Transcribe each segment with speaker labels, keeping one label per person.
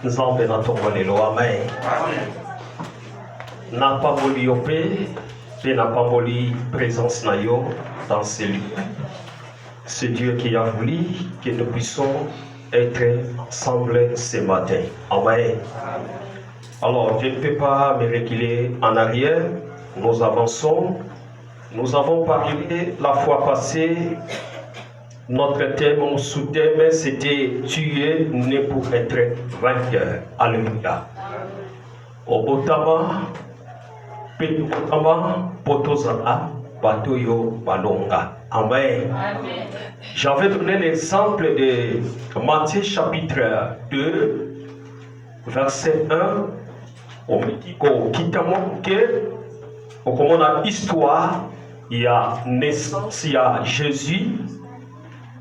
Speaker 1: nzambe na tongo lelo amen. Na pamboli yo pe na pamboli présence na yo dans ce lieu. C'est Dieu qui a voulu que nous puissions être ensemble ce matin. Amen. Alors, je ne peux pas me reculer en arrière. Nous avançons. Nous avons parlé la fois passée. Notre thème, mon sous-thème, c'était « Tu es né pour être vainqueur ». Alléluia. Obotama, Petotama, Potozala, Batoyo, Balonga. Amen. J'avais donné l'exemple de Matthieu chapitre 2, verset 1. On me dit qu'au Kitamoke, on a histoire, il y a naissance, il y a Jésus.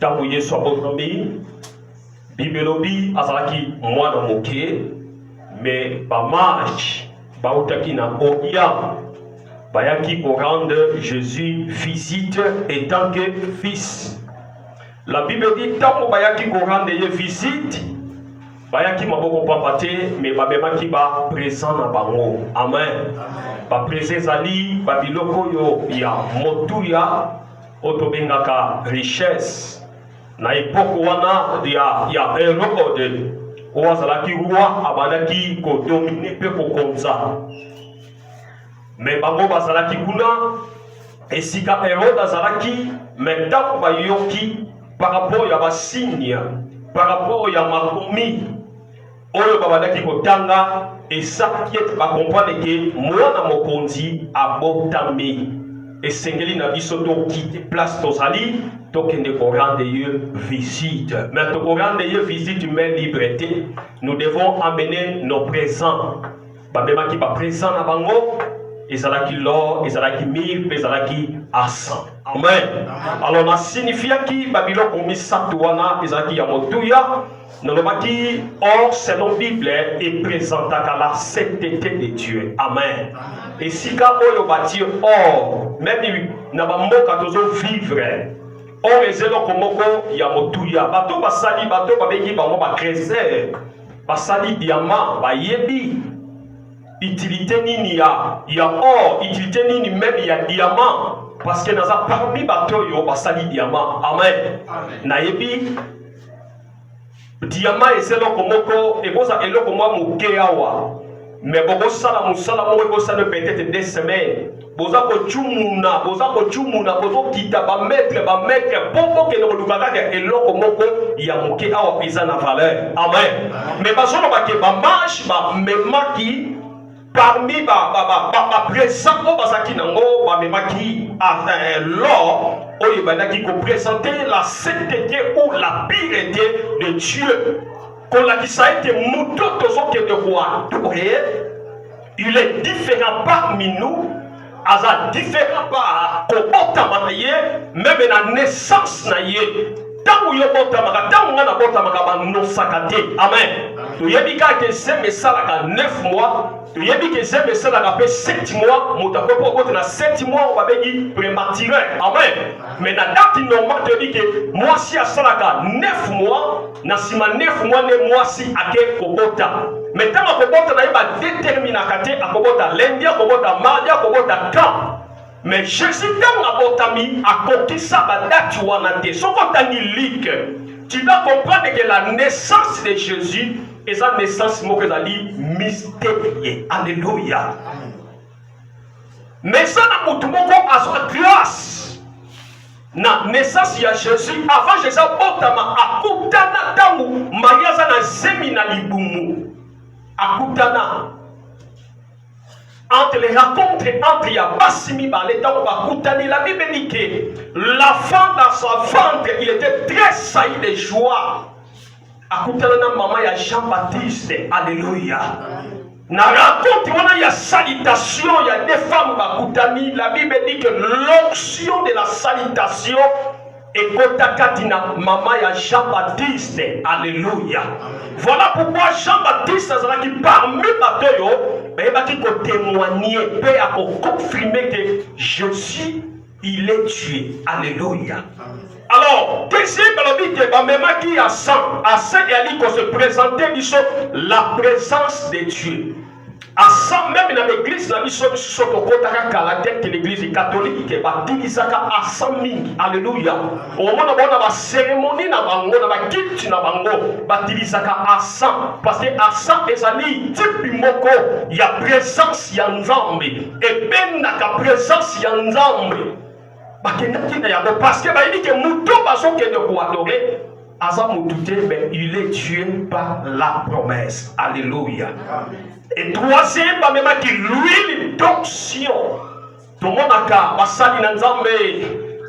Speaker 1: Tamouye soit votre ami, Bibelobi, Azalaki, moi dans mon quai, mais Bamaj, Baotaki na Oya, Bayaki pour rendre Jésus visite et tant que fils. La Bible dit, tant que Bayaki pour rendre visite, Bayaki m'a beaucoup papate, mais Babemaki ba présent na bango. Amen. Ba présent ali, Babiloko yo, ya motuya, otobengaka richesse. Na époque wana ya Hérode owazalaki roi abandaki ko dominer pe ko konza mais bango bazalaki kuna esika Hérode azalaki mais tant bayoki par rapport ya basigne par rapport ya makomi oyo babandaki kotanga esaki ete bakomprendre ke mwana mokonzi abotami esengeli na biso tokite place tozali tokende rendre visite. Mais pour rendre visite, mais liberté, nous devons amener nos présents. Babema qui va présent à Bango, et ça qui l'or, et ça qui mille, et ça qui à 100. Amen. Alors, on a signifié qui Babylone a mis Satouana, et ça qui a Motuya, nous avons dit, or, selon la Bible, est présent à la sainteté de Dieu. Amen. Et si quand on va dire, or, même nous avons vivre. Or ezelo komoko ya motuya bato basali bato babeki bango ba trésor basali diamant bayebi utilité nini ya or utilité nini même ya diamant parce que naza parmi bato yo basali diamant amen nayebi diamant ezelo komoko eboza eloko mwa moke awa mais boko sala musala mo eko sala peut-être 2 semaines boza ko chumuna bozo kita ba mettre popo ke no lukaka ke eloko moko ya moke awa pesa na valeur amen mais bazono ba ke ba marche ba memaki parmi ba présent o bazaki nango ba memaki l'or oyo bandaki ko présenter la sainteté ou la pureté de Dieu. Quand la qui a été mouton de roi, il est différent parmi nous, il est différent par comportement, même la naissance. Tant que amen. Tu y a dit que c'est ça 9 mois, tu y a dit que c'est ça 7 mois, mon tapot na 7 mois, on va dire prématuré. Amen. Mais la date normale te dit que moi si à ça 9 mois, na sima 9 mois ne moi si à que kobota. Mais tant que kobota na ba déterminer à kobota lundi, à kobota mardi, à kobota quand. Mais Jésus dans abotami a compté ça ba date wana te. So ko tangi lik. Tu dois comprendre que la naissance de Jésus est sa naissance mystérieuse. Alléluia. Mais ça n'a pas tout le monde à sa grâce. La naissance de Jésus, avant Jésus, akutana tamu, mariaza na zemina libumu. Akutana. Entre les rencontres, entre Yabassimi, la Bible dit que l'enfant dans sa ventre, il était très sailli de joie. Akutana maman ya Jean-Baptiste, alléluia. Na rencontre, il y a salutation, il y a des femmes bakutani. La Bible dit que l'onction de la salutation est kotakadina maman ya Jean-Baptiste, alléluia. Voilà pourquoi Jean-Baptiste qui parmi batoyo qui peut témoigner, peut confirmer que Jésus, il est tué. Alléluia. Alors, deuxième même qui a 100, à 100 et à se présenter la présence de Dieu. À 100 même dans l'église, la mission de l'église catholique est baptisée à 100 000. Alléluia. Au moment où on a la cérémonie, on a la guide, on a baptisé à 100. Parce que à 100, il y a présence, il y a Nzambe. Et bien, il y a présence, il y a Nzambe. Parce que il dit que Moutou Baso qui est de adorer, mais il est tué par la promesse. Alléluia. Et troisième, même qui l'huile d'onction. Tout le monde a basali na Nzambe,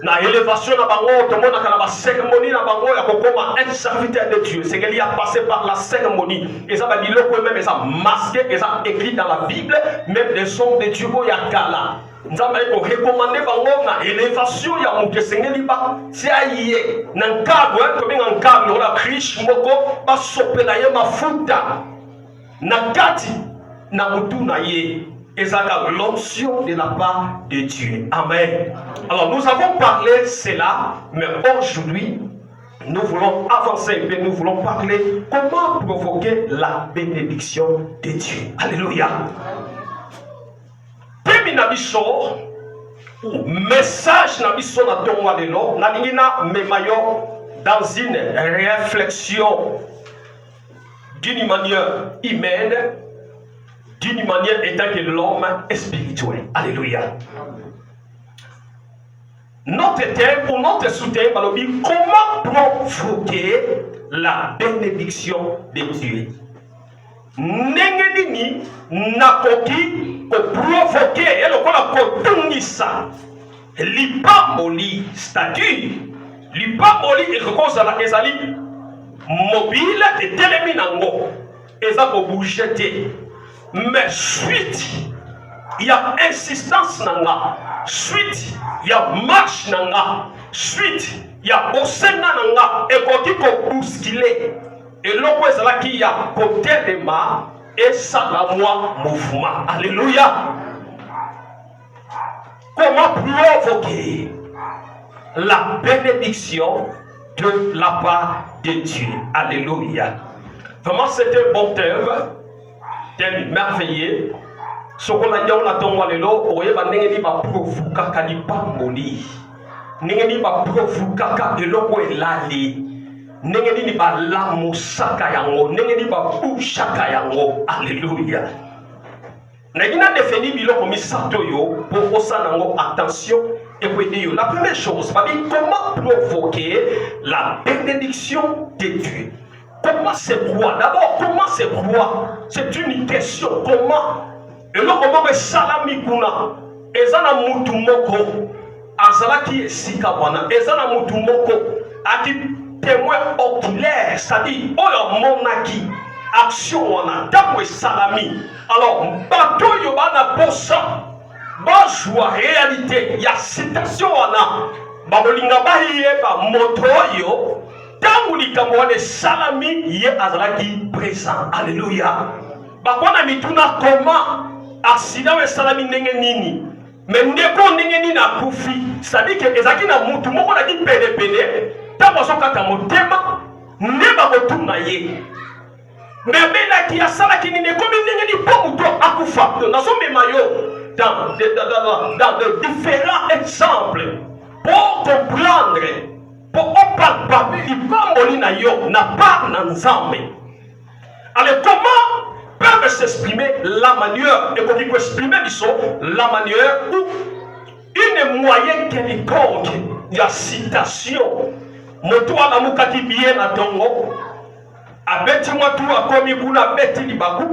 Speaker 1: na élévation na bango, tout le monde a la cérémonie na bango, ya kokoma un serviteur de Dieu. C'est qu'il a passé par la cérémonie. Et ça va dire que même ça masqué, et ça écrit dans la Bible, même des sons de Dieu ya kala. Nzambe ko recommander bango na élévation ya muke sengeli ba si aye na nkabwe to benga nkabwe la krish moko ba sopela ye mafuta na kati na mutu na ye ezaka l'onction de la part de Dieu. Amen. Alors nous avons parlé cela, mais aujourd'hui nous voulons avancer et nous voulons parler comment provoquer la bénédiction de Dieu. Alléluia. Nabiso message nabiso na tongo lelo na lingina memayo dans une réflexion d'une manière humaine, d'une manière étant que l'homme est spirituel. Alléluia. Notre thème ou notre sous-thème, comment provoquer la bénédiction de Dieu. Nengenini nakoki ko provoquer et le kola ko tungisa lipamoli statut lipamoli et cause la ezali mobile et telemi nango eza ko bouger mais suite il y a insistance nanga suite il y a marche nanga suite il y a osenga nanga et koki ko bousculer. Et l'on voit cela qui a côté de ma et ça la moi mouvement. Alléluia. Comment provoquer la bénédiction de la part de Dieu. Alléluia. Vraiment c'est un bon thème merveilleux. Ce qu'on a dit on a tombé le lot, on va n'engager pas provoquer kalipa moli. N'engager pas provoquer et l'on voit l'ali. Nengeni ba la musaka yango, nengeni ba ushaka yango. Alléluia. Nagina défini biloko misato yo pour osanango attention et yo. La première chose, comment provoquer la bénédiction de Dieu. Comment c'est quoi? D'abord, comment c'est quoi? C'est une question. Comment? Et là, comment salami kuna? Ezana mutu moko. Azala ki esika wana. Ezana mutu moko. Aki témoin oculaire, c'est-à-dire, oh monaki, action on a, d'abord salami. Alors, bateau yobana posa, bonjour, réalité, il y a citation on a, babolinga bahiye ba moto yo, tamulika mwane salami, ye azalaki présent. Alléluia. Bakona mituna comment, accident et salami nenge nini. Mais ndeko nenge nini na kufi, c'est-à-dire que ezaki na mutu moko na ki pene. Tabosokata motema neba kotuna ye mebena ki asala ki nini komi ningeni po muto akufa nazo memayo dans de différents exemples pour comprendre pour opalpabe ibamboli na yo na part na Nzambe. Alors comment peuvent s'exprimer la manière et qu'on peut exprimer la manière où une moyenne quelconque il y a citation. Moto ala mukati bien na tongo abeti moto akomi kuna beti libaku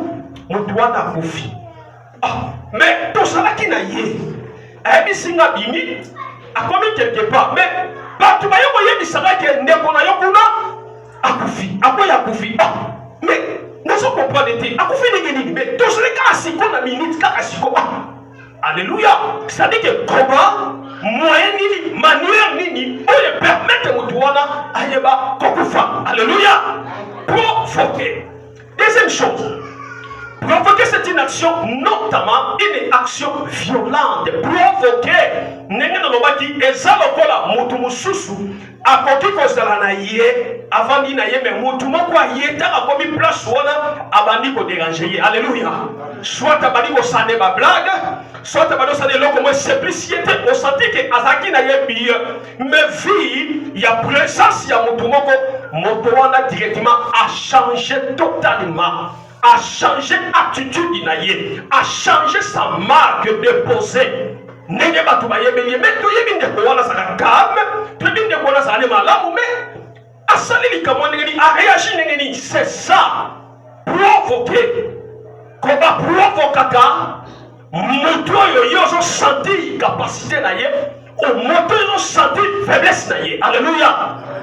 Speaker 1: moto ana kufi mais tout ça qui na ye abi singa bimi akomi quelque part mais batu ba yoko yebi saka ke ndeko na yokuna akufi akoya kufi mais nazo comprendre te akufi nini mais tout ça ka siko na minute ka siko alléluia. C'est-à-dire que comment moyen nini manière nini pour permettre mutuana ayeba kokufa. Alléluia. Provoquer. Deuxième chose, provoquer c'est une action, notamment une action violente. Provoquer nenge na lobaki ezalokola mutu mususu akoki kozala na ye avandi na ye me mutu moko aye taka komi place wana abandi ko déranger ye. Alléluia. Soit abandi ko sane ba blague, soit abandi sane loko mo simplicité au senti que azaki na ye biye mais vie il y a présence ya mutu moko moto wana directement a changé totalement, a changé attitude na ye, a changé sa marque déposée. Nenge batu bayebeli mais to yebi ndeko wana saka calme, to yebi ndeko wana saka malamu mais asali likamwa ndenge a réagi ndenge ni. C'est ça provoquer qu'on va provoquer moto yo yozo senti capacité na ye ou moto yo senti faiblesse na ye. Alléluia.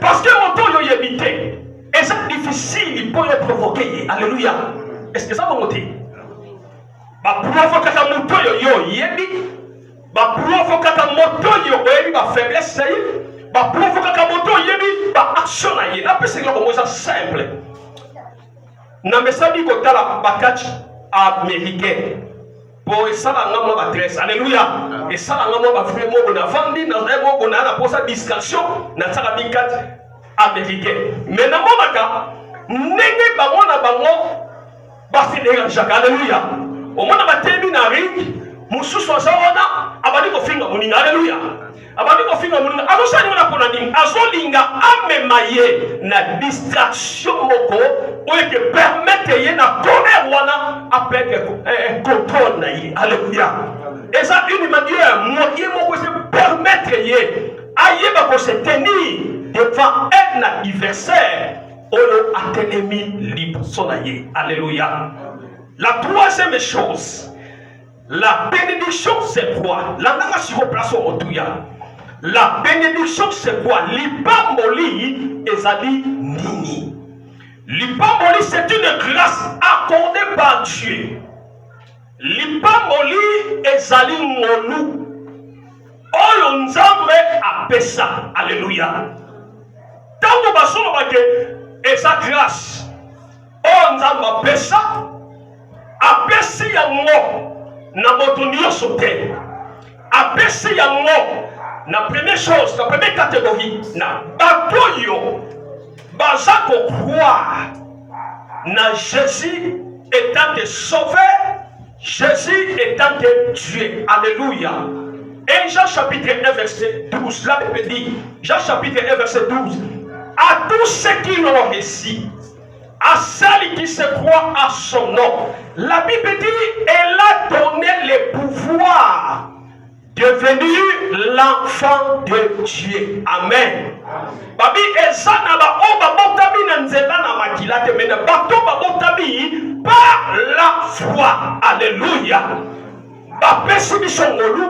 Speaker 1: Parce que moto yo yebite et c'est difficile pour le provoquer. Alléluia. Est-ce que ça va monter? Ba provoquer moto yo yebi ba provoquer moto yo yebi ba faiblesse na ye, ba provoquer moto yebi ba action na ye. Na pese ko mo ça simple. Na mesabi ko tala ba catch américain. Pour ça la ngamo ba dresse. Alléluia. Et ça la ngamo ba frère mo na vandi na mo na pour sa discussion na tsaka bikat américain. Mais na monaka ndenge bango na bango ba fidèle chaque. Alléluia. Au mona ba temi na ring mususu azawana abali ko finga muninga. Alléluia. Abali ko finga muninga azosani mona pona ning azolinga amemaye na distraction moko oye que permettre ye na donner wana apeke contrôle na ye. Alléluia. Et ça une manière moyen moko se permettre ye ayeba ko se tenir devant un adversaire oyo atelemi libre sona ye. Alléluia. La troisième chose, la bénédiction c'est quoi? La nanga siko place au tuya. La bénédiction c'est quoi? Lipamboli ezali nini? Lipamboli c'est une grâce accordée par Dieu. Lipamboli ezali ngolu oyo nzambe apesa. Alléluia. Tango basolo bake eza grâce oyo nzambe apesa apesi yango na moto nyonso te. Apesi yango na première chose, la première catégorie na bato yo baza ko croire na Jésus étant que sauveur, Jésus étant que Dieu. Alléluia. Et Jean chapitre 1 verset 12, la Bible dit, Jean chapitre 1 verset 12, à tous ceux qui l'ont reçu, à celles qui se croient à son nom, la Bible dit, elle a donné le pouvoir devenu l'enfant de Dieu. Amen. Babi ezana ba oba botabi na nzela na makila te mena bato ba botabi par la foi. Alléluia. Ba pesi bisongolu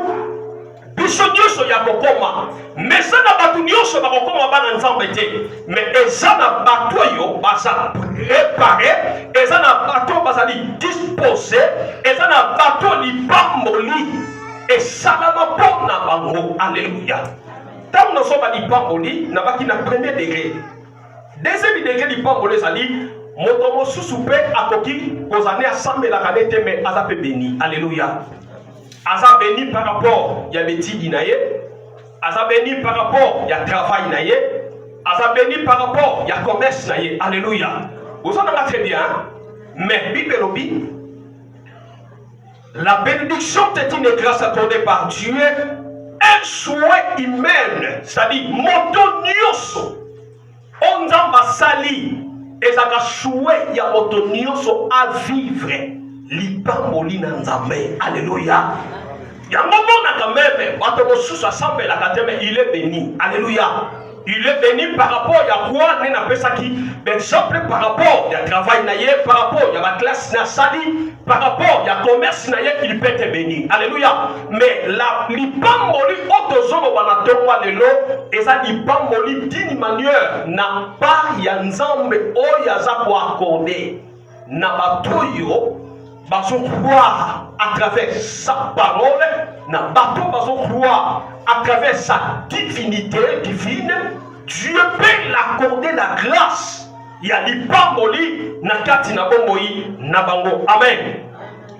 Speaker 1: biso nyonso ya kokoma mais sana bato nyonso ba kokoma bana nzambe te mais ezana bato yo basa préparé, ezana bato basali disposé, ezana bato lipamboli et salama pona bango. Alléluia. Tant nous sommes à l'ipamboli, n'a pas qui n'a premier degré. Deuxième degré l'ipamboli, ça dit, motomo sous-soupé à koki, aux années à 100 000 années, mais aza pe béni. Alléluia. Aza béni par rapport, il y a métier d'inaye. Aza béni par rapport, il y a travail inaye. Aza béni par rapport, il y a commerce inaye. Alléluia. Vous en avez très bien. Mais Bible lobi, la bénédiction est une grâce accordée par Dieu, un souhait humain, c'est-à-dire moto nyoso, on a sali, et ça a souhait il y a moto nyoso à vivre, l'ipamboli nanzame. Alléluia. Il y a un moment quand même, il est béni. Alléluia. Il est béni par rapport à quoi n'est pas ça qui, exemple par rapport à travail naïe, par rapport à la classe nasali, par rapport à commerce naïe, il peut être béni. Alléluia. Mais la lipamboli autozolo wanatonga lelo, et ça lipamboli d'une manière n'a pas yanzambe o yazako accordé. Na batoyo baso croire à travers sa parole, na bato baso croire à travers sa divinité divine. Dieu peut l'accorder la grâce. Il y a l'ipamboli na kati na bomoi na bango. Amen.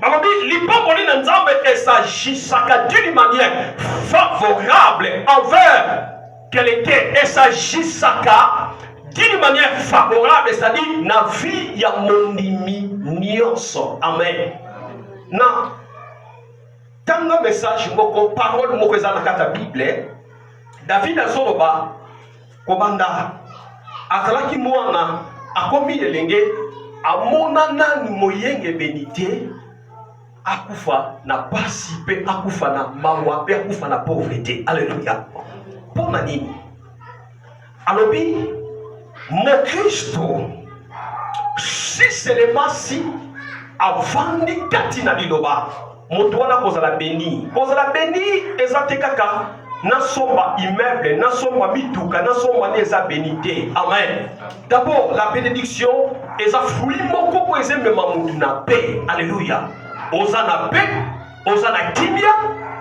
Speaker 1: Maman dit l'ipamboli na nzambe et s'agissaka d'une manière favorable envers quelqu'un et s'agissaka d'une manière favorable, c'est-à-dire na vie ya mondimi nyonso. Amen. Na tanga message moko parole moko eza na kata Bible, David azoloba kobanda azalaki mwana akomi elenge amona nani moyenge benite akufa na pasi pe akufa na mawa pe akufa na pauvreté. Alléluia. Pona nini alobi mon Kristo si seulement si avandi kati na liloba moto wana kozala béni eza te kaka nasomba immeuble, nasomba mituka, nasomba neza bénité. Amen. D'abord, la bénédiction est un fruit moko ko eze mema mutu na paix. Alléluia. Oza na paix, oza na kimia,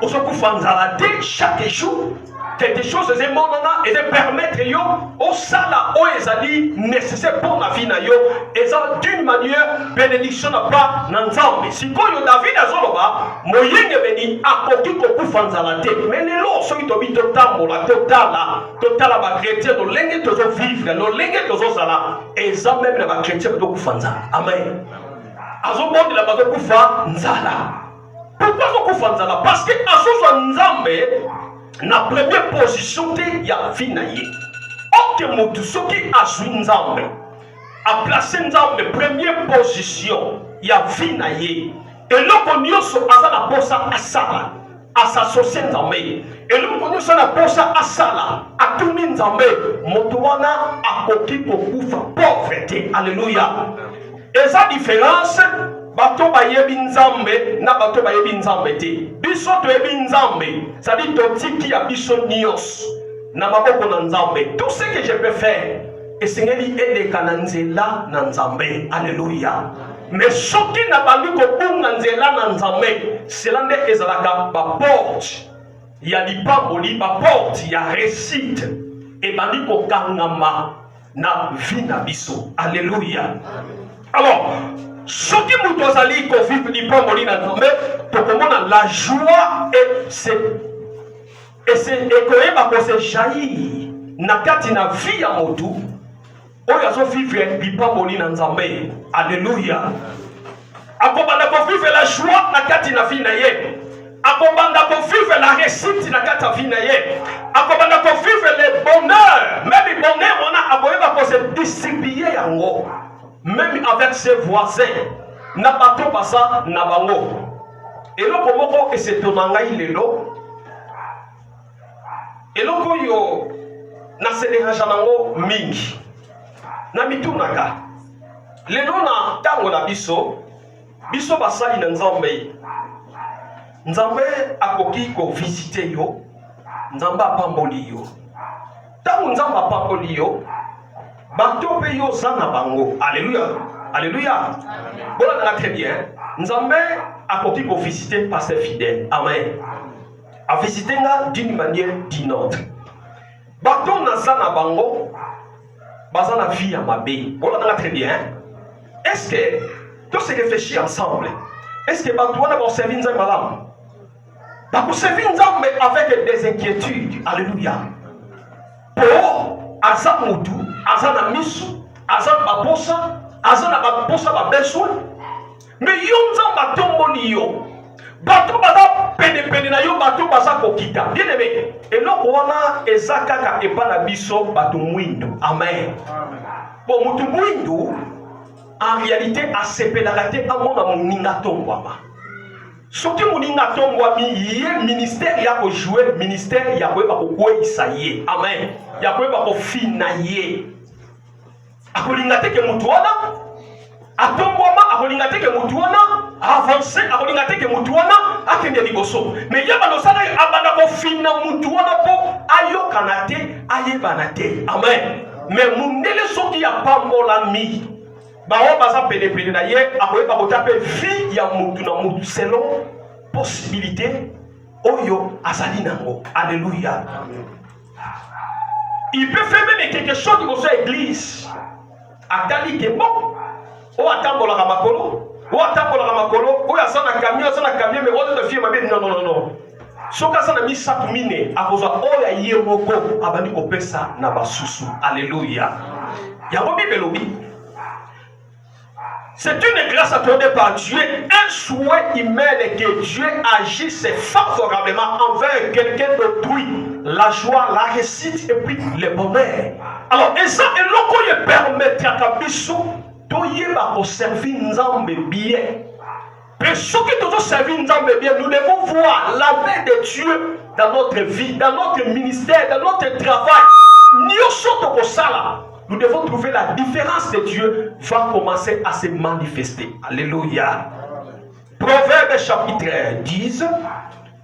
Speaker 1: oza kufanzala te chaque jour. Quelque chose eze monana eze permettre yo au sala o ezali nécessaire pour la vie na yo eza d'une manière bénédiction na pas na nzambe. Sikoyo David azoloba moyenge beni akoki kokufanzala te. Mais lelo soki tobi totambola totala ba chrétien to lenge tozo vivre no lenge tozo sala eza même na ba chrétien to kufanzala. Amen. Azobondi la bazo kufa nzala. Pourquoi zo kufa nzala? Parce que azozo nzambe na première position te ya vie na ye. Oke mutu soki azwi nzambe a placé nzambe première position ya vie na ye, eloko nyonso aza na posa asala asasosie nzambe, eloko nyonso na posa asala atuni nzambe, moto wana akoki kokufa pauvreté. Alléluia. Eza différence bato bayebi nzambe na bato bayebi nzambe te. Biso toyebi nzambe, ça dit totiki ya biso nyos na maboko na nzambe. Tout ce que je peux faire esengeli eleka na nzela na nzambe. Alléluia. Mais soki na bandi kobunga nzela na nzambe, cela nde ezalaka ba porte ya lipamboli, ba porte ya réussite et bandi kokangama na vie na biso. Alléluia. Alors soki mutu azali kovivre lipamboli na nzambe, tokomona la joie ekoyeba kose jaillir na kati na vie ya motu oyo azovivre lipamboli na nzambe. Alléluia. Akobanda kovivre la joie na kati na vie na ye, akobanda kovivre la réussite na kati na vie na ye, akobanda kovivre le bonheur, même bonheur wana akoyeba kose distribuer yango même avec ses voisins na bato basa na bango. Eloko moko esetona ngai lelo, eloko yo na sederaja nango mingi na mitunaka lelo na tango na biso basali na nzambe. Nzambe akoki ko visiter yo, nzambe apamboli yo. Tango nzambe apamboli yo, bato pe yo zana bango. Alléluia. Alléluia. Voilà, on a très bien. Nzambe akoki ko visiter pasteur fidèle. Amen. A visiter d'une manière d'une autre. Bato na zana bango bazana vie à mabe. Voilà, on a très bien. Est-ce que tous se réfléchir ensemble? Est-ce que bato na ba servir nzambe malam? Ba ko servir nzambe avec des inquiétudes. Alléluia. Pour azam mutu, azana misu, azana babosa, azana babosa ba besoin. Mais yo nzamba tomboli yo. Bato baza pene na yo bato baza kokita. Bien aimé. Et là wana ezakaka epana biso bato mwindu. Amen. Bon mutu mwindu en réalité asepelaka te amona moninga tongwama. Soki moninga tongwami ye ministère ya ko jouer, ministère ya ko kokwisa ye. Amen. Ya ko kofina ye. Akolinga te ke mutu wana atongwama, akolinga te ke mutu wana avancer, akolinga te ke mutu wana akende liboso. Mais yaba no sana abanda kofina mutu wana po ayokana te, ayebana te. Amen. Mais mundele soki ya pambola mi bawo baza pene na ye akoyeba kotape vie ya mutu na mutu selon possibilité oyo azali nango. Alléluia. Il peut faire même quelque chose qui vous soit église. Atali ke bon. O atambola ka makolo. O atambola ka makolo. O ya sana camion mais on te fie mabe non. soka na misato mine akozwa oya yemoko abandi kopesa na basusu. Alléluia. Yango bibelobi. C'est une grâce accordée par Dieu, un souhait humain que Dieu agisse favorablement envers quelqu'un d'autrui. La joie, la réussite et puis le bonheur. Alors, et ça, et l'on peut permettre à Kabiso de servir Nzambe bien. Mais ce qui doit servir Nzambe bien, nous devons voir la main de Dieu dans notre vie, dans notre ministère, dans notre travail. Nous devons trouver la différence de Dieu va commencer à se manifester. Alléluia. Proverbe chapitre 10,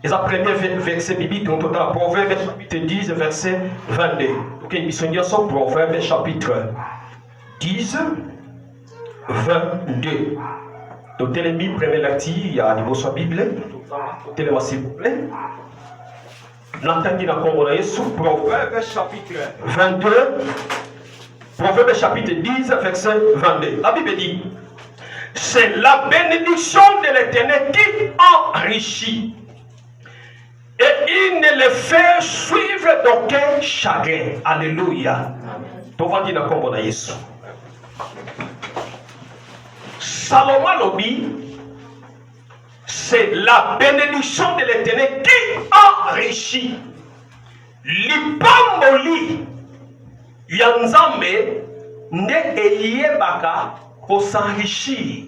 Speaker 1: et la première verset biblique, donc Proverbe chapitre 10, verset 22. Donc, nous sommes Proverbe chapitre 10, 22. Donc, Télémi, premier lecture, il y a niveau sur la Bible. Téléma, s'il vous plaît. N'entendez la communauté sous Proverbe chapitre 22. Proverbe chapitre 10, verset 22. La Bible dit, c'est la bénédiction de l'Éternel qui enrichit. Et il ne le fait suivre d'aucun chagrin. Alléluia. Tovandi na kombo na Yesu. Salomon lobi, c'est la bénédiction de l'Éternel qui enrichit. Lipamboli Yanzambe ne eyebaka ko s'enrichir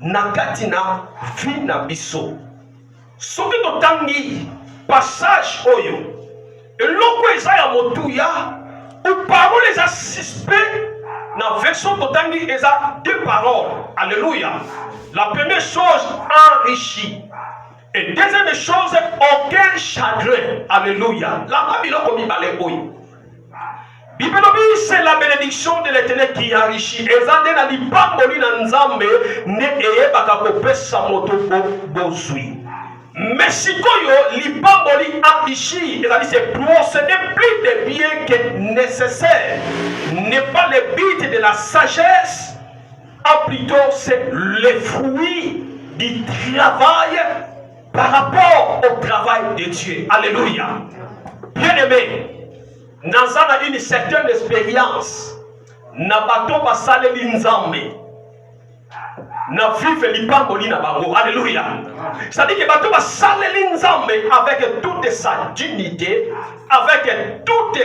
Speaker 1: nakatina vina biso. Soki totangi passage oyo eloko eza ya motuya ou parole eza suspect na version totangi eza deux paroles. Alléluia. La première chose enrichi et deuxième chose aucun chagrin. Alléluia. La Bible comme balé oyo. Bible c'est la bénédiction de l'Éternel qui enrichit. Ezande na lipamboli na Nzambe ne eyebaka kopesa moto bozwi. Mais sikoyo lipamboli enrichi, c'est procéder plus de bien que nécessaire. N'est pas le but de la sagesse, plutôt c'est le fruit du travail par rapport au travail de Dieu. Alléluia. Bien aimé. Nazana une certaine expérience na bato basaleli Nzambe na vive lipamboli na bango. Alléluia. C'est-à-dire que bato basaleli Nzambe avec toute sa dignité, avec toute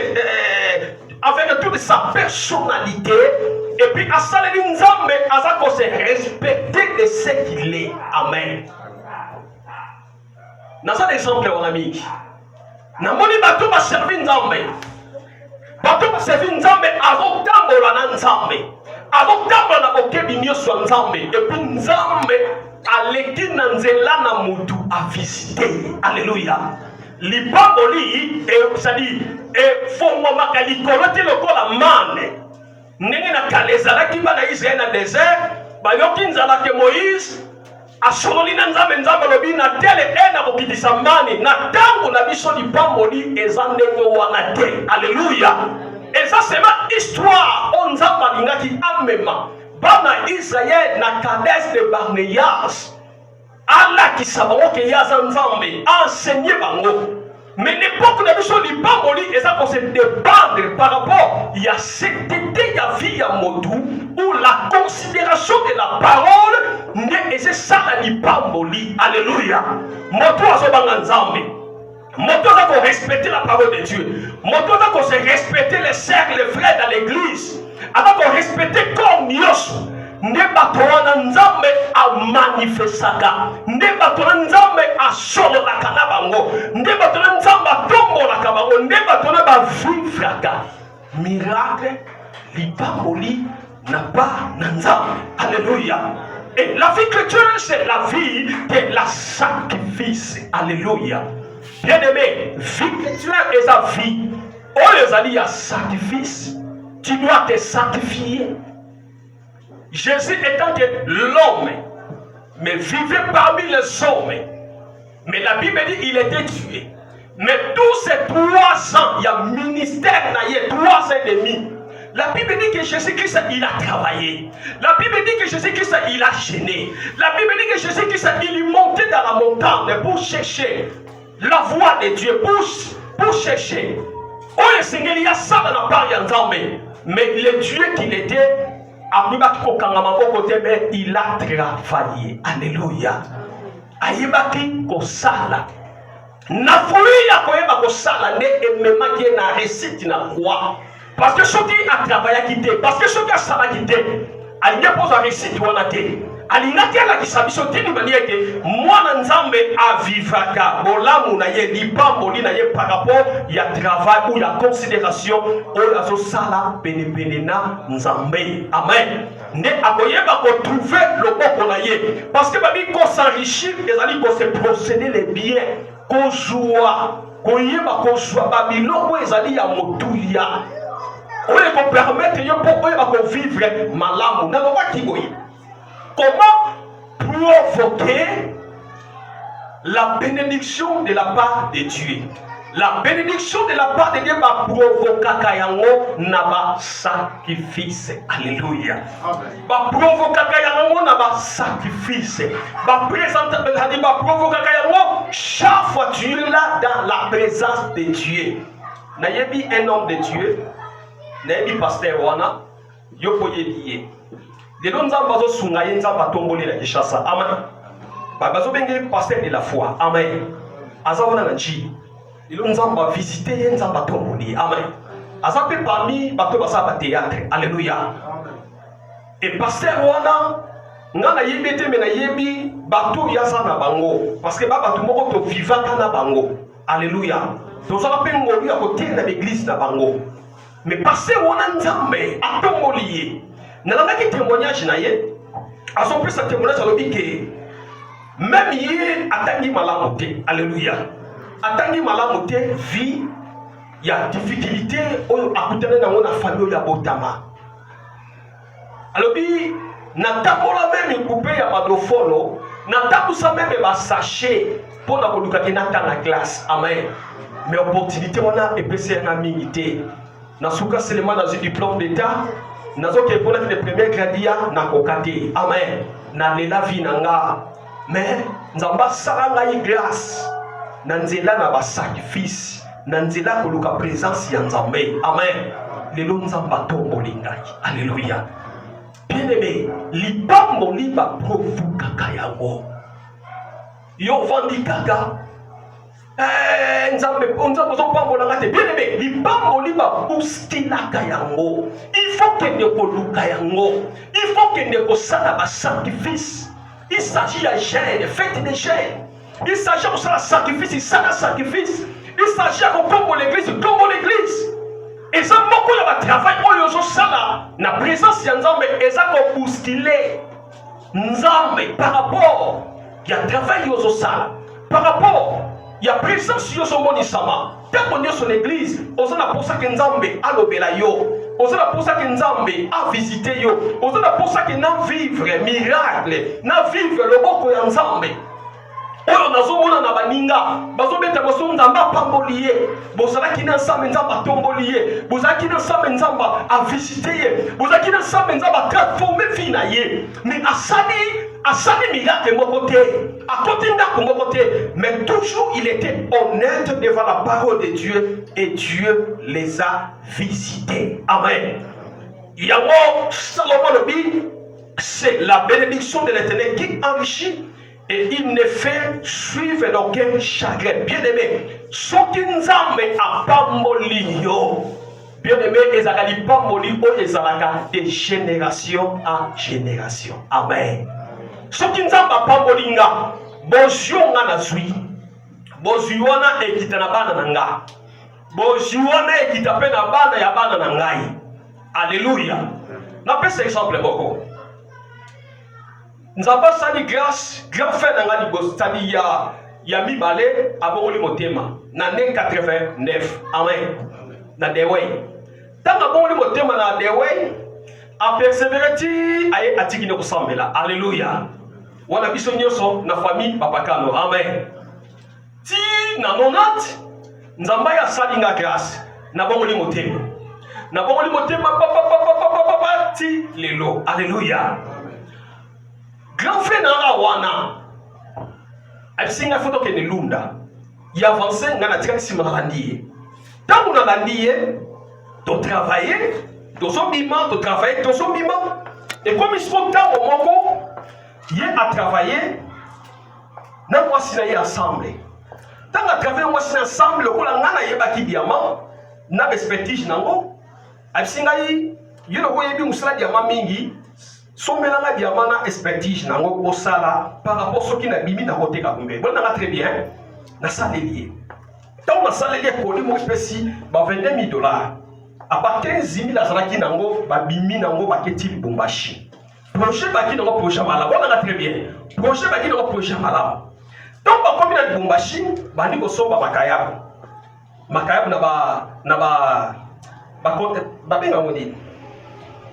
Speaker 1: sa personnalité, et puis asaleli Nzambe azako se respecter de ce qu'il est. Amen. Nazana exemple mon ami. Na moni bato baservi Nzambe. Bato baservi Nzambe azotambola na Nzambe. Azotambola na bokebi nyonso Nzambe. Et puis Nzambe aleki na nzela na mutu a visiter. Alléluia. Lipamboli c'est-à-dire efongomaka likolo te lokola mane. Ndenge na kala ezalaki bana Israel na désert, bayoki nzala ke Moïse asololi na Nzambe lobi na tele ena kokitisa mani na tango na biso lipamboli eza ndenge wana te. Alléluia. Et ça c'est ma histoire on Nzambe alingaki amema bana Israël na Kadesh de Barnéas alakisa bango ke yaza Nzambe enseigner bango. Mais l'époque de biso lipamboli eza ko se dépendre par rapport il y a cette idée ya vie ya motu où la considération de la parole ne est ça la lipamboli. Alléluia. Motu azobanga Nzambe. Motu azako respecter la parole de Dieu. Motu azako se respecter les sœurs, les frères dans l'église. Azako respecter comme nyonso. Nde bato wana Nzambe a manifestaka. Nde bato wana Nzambe a sololaka na bango. Nde bato wana Nzambe a tombolaka bango. Nde bato wana ba vivraka. Miracle lipamboli na ba na Nzambe. Alléluia. Et la vie chrétienne c'est la vie de la sacrifice. Alléluia. Bien aimé, vie chrétienne est la vie. Oh les amis, il y a sacrifice. Tu dois te sacrifier. Jésus étant que l'homme, mais vivait parmi les hommes. Mais la Bible dit qu'il était tué. Mais tous ces 3 ans, il y a un ministère, il y a 3 ans et demi. La Bible dit que Jésus-Christ, il a travaillé. La Bible dit que Jésus-Christ, il a gêné. La Bible dit que Jésus-Christ, il est monté dans la montagne pour chercher la voix de Dieu pour chercher. Oh, le Seigneur, il y a ça dans la part de Nzambe. Mais le Dieu qu'il était, mais il a travaillé. Alléluia. Aïbaki Kosala. Na folie ya koyeba Kosala ne ememaki na récite na quoi. Parce que ceux qui a travaillé quitté, parce que ceux qui a sala quitté, il n'y a pas de récite ou en alingaki alakisa biso tini mani ete mwana nzambe avivaka bolamu na ye lipamboli na ye par rapport ya travail ou ya considération oyo azosala penepene na nzambe. Amen. Nde akoyeba kotrouve loboko na ye parce que babi kosenrichir ezali kose procéder les biens kozwa koyeba kozwa babiloko ezali ya motulia oyo ekopermettre yo mpo oyeba kovivre malamu nalobaki boye. Comment provoquer la bénédiction de la part de Dieu? La bénédiction de la part de Dieu va provoquer yango na ba sacrifice. Alléluia. Va provoquer yango na ba sacrifice. Va présenter, va provoquer yango chaque fois tu es là dans la présence de Dieu. Nayebi un homme de Dieu, nayebi pasteur wana, yo poyebi. Les gens qui sont tombés à Kinshasa. Amen. Ils sont pasteur de la foi. Amen. Les gens qui ont visité les gens qui sont tombés. Amen. Ils sont parmi les gens qui sont théâtre. Alléluia. Et pasteur Wana, ngana yebete mena yebi bato yaza na bango parce que bato moko to vivaka na bango. Alléluia. Tous ça pe ngolu ya côté na l'église na bango. Mais pasteur Wana nzambe atombolié. Nalanda ki témoignage na ye a son plus sa témoignage à l'obike même ye atangi malamote. Alléluia. Atangi malamote vie ya difficulté oyo akutana na ngona famille ya botama alobi na tabola même coupé ya madofolo na tabusa même ba sachet pour na koluka kinata na glace. Amen. Mais opportunité wana epesi na mingité na suka seulement dans un diplôme d'état nazo ke pour les premiers gradia na kokate. Amen. Na lela vie nanga mais nzamba saranga yi grâce na nzela na ba sacrifice na nzela koluka présence ya nzambe. Amen. Lelo nzamba tomboli ngai. Alléluia. Bien aimé, libambo liba provoka kayango yo vandi kaka nzambe zo pambola ngate. Bien aimé, libambo liba boostila kayango. Il faut que ne koluka yango, il faut que ne kosala ba sacrifice. Il s'agit de jeûne, fête de jeûne. Il s'agit de ça sacrifice, ça la sacrifice. Il s'agit de comme l'église. Et ça beaucoup de travail oyo sala na présence ya Nzambe eza ko boostiller Nzambe par rapport ya travail yo sala par rapport ya présence yo moni sama. Tant qu'on est sur l'église, on a pour ça que Nzambe alobela yo. On a pour ça que Nzambe a visité yo. On a pour ça que na vivre miracle, na vivre le boko ya Nzambe. Oyo nazomona na baninga bazobeta boso nzamba pamboliye bozalaki na nsambe nzamba tomboliye bozalaki na nsambe nzamba a visiter ye bozalaki na nsambe nzamba transformer vie na ye mais asali miracle moko te akoti ndako moko te mais toujours il était honnête devant la parole de Dieu et Dieu les a visités. Amen. Yango Salomon lobi c'est la bénédiction de l'Éternel qui enrichit et il ne fait suivre d'aucun chagrin. Bien aimé, ce qui nous a mis à pamboli yo, bien aimé, ils ont pamboli o ils ont de génération en génération. Amen. Ce qui nous a mis à pamboli nga, bonjour na zui, bonjour na ekita na bana nanga, bonjour na ekita pe na bana ya bana nangai. Alléluia. Na pese exemple beaucoup. Nous avons sali grâce, grand frère dans la sali ya mibale abongoli motema na 89. Amen. Na dewey. Tant abongoli motema na dewey, a persévérer ti ay atiki ne kosambela. Alléluia. Wana biso nyoso na famille papa kano. Amen. Ti na 90 nzamba ya sali nga grâce na bongoli motema. Na bongoli motema papa ti lelo. Alléluia. Grand frère na wana abisinga foto ke ne lunda il avance ngana tika sima landi tant on a landi to travailler to sobima to travailler to sobima et comme il faut tant au moko il a travailler na moi si na ensemble tant à travailler moi si ensemble ko la ngana yeba ki diamant na perspective nango abisingai yelo ko yebi musala diamant mingi sombela na diamant na expertise nango ko sala par rapport soki na bimi na côté ka kumbe bon na très bien na salelier tant na salelier ko li mo espèce ba $22,000 à part $15,000 azalaki nango ba bimi nango ba keti Lubumbashi projet ba ki nango projet mala bon na très bien projet ba ki nango projet mala tant ba komi na Lubumbashi ba ndi ko somba makayabo na ba compte ba benga ngoni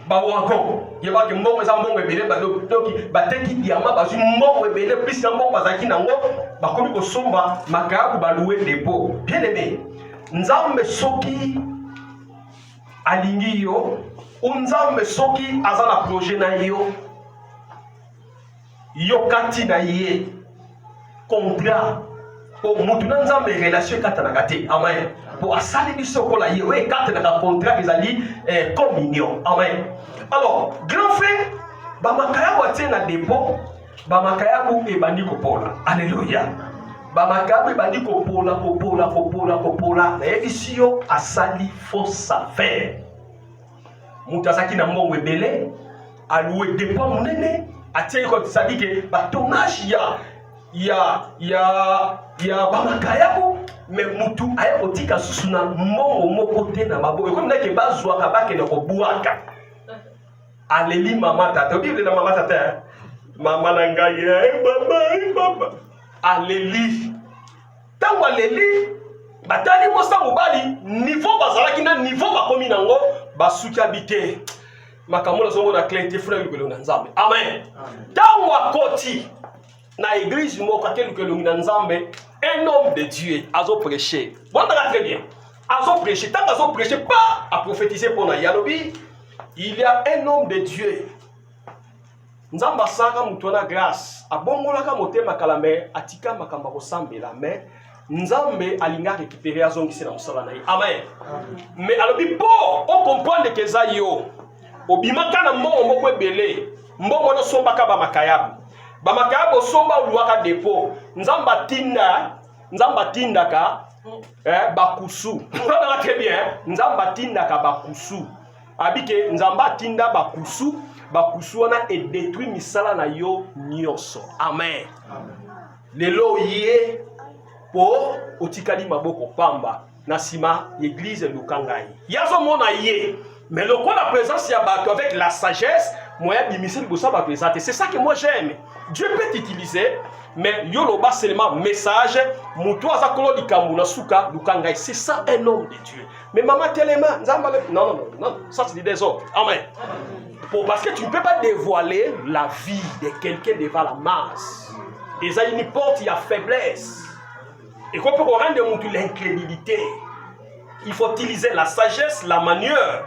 Speaker 1: ba wako yeba ke mbongo za mbongo ebele ba doki ba teki diamant ba zu mbongo ebele plus na mbongo bazaki nango ba komi ko somba makayabo ba louer dépôt bien aimé nzambe soki alingi yo nzambe soki azana projet na yo kati na ye contrat pour mutu na nzambe relation kata na kate amen pour asali biso ko la ye we kata na contrat ezali communion amen. Alors grand frère ba makaya watie na dépôt ba makaya bu ebandi ko pola alléluia ba makaya ebandi ko pola na yebisio asali fausse affaire mutu asaki na mbongo ebele aloué dépôt munene atie ko tsadi ke ba tonnage ya bamakayabo me mutu aya kotika susuna mbongo moko te na maboko comme ndeke bazwaka bakende kobuaka aleli mama tata bible na mama tata mama na ngai baba aleli tango aleli batali mosa mobali niveau bazalaki na niveau bakomi nango basuki abite makambo na zongo na clé frère lukelo na nzambe amen tango akoti na église moko lukelo na nzambe un homme de Dieu azo prêcher bon très bien azo prêcher tant azo prêcher pas à prophétiser pour na yalobi il y a un homme de Dieu nzamba saka mutu na grâce abongolaka motema kalame atika makamba ko sambela mais nzambe alinga récupérer azongisi na musala na ye amen mais alobi po on comprendre que za yo obimaka na mbongo moko ebele mbongo no sombaka ba makayabo bamakayabo somba uluwaka dépôt nzamba tindaka bakusu on très bien nzamba tindaka bakusu abike nzamba tinda bakusu wana et détruit misala na yo nyonso amen lelo ye po otikali maboko pamba na sima église lukangai yazo mona ye mais le quoi la présence ya bato avec la sagesse moyen d'immiscer le ça va présenter c'est ça que moi j'aime. Dieu peut t'utiliser mais yoloba seulement message mutoa za kolo likamuna suka lukangai c'est ça un homme de Dieu mais maman tellement non ça c'est des autres amen parce que tu ne peux pas dévoiler la vie de quelqu'un devant la masse et ça une porte il y a faiblesse et qu'on peut rendre mutu l'incrédulité il faut utiliser la sagesse la manière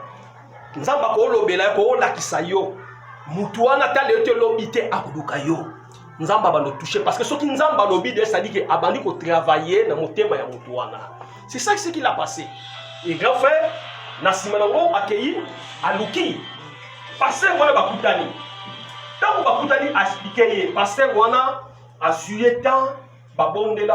Speaker 1: nzamba ko lobela ko lakisa yo mutu wana tale te lobité akuduka yo nzamba ba le toucher parce que ce qui nzamba lobi de ça dit que abandi ko travailler na motema ya mutu wana c'est ça ce qu'il a passé et grand frère na simanango akei aluki passer wana bakutani tant bakutani expliquer passer wana assurer tant babonde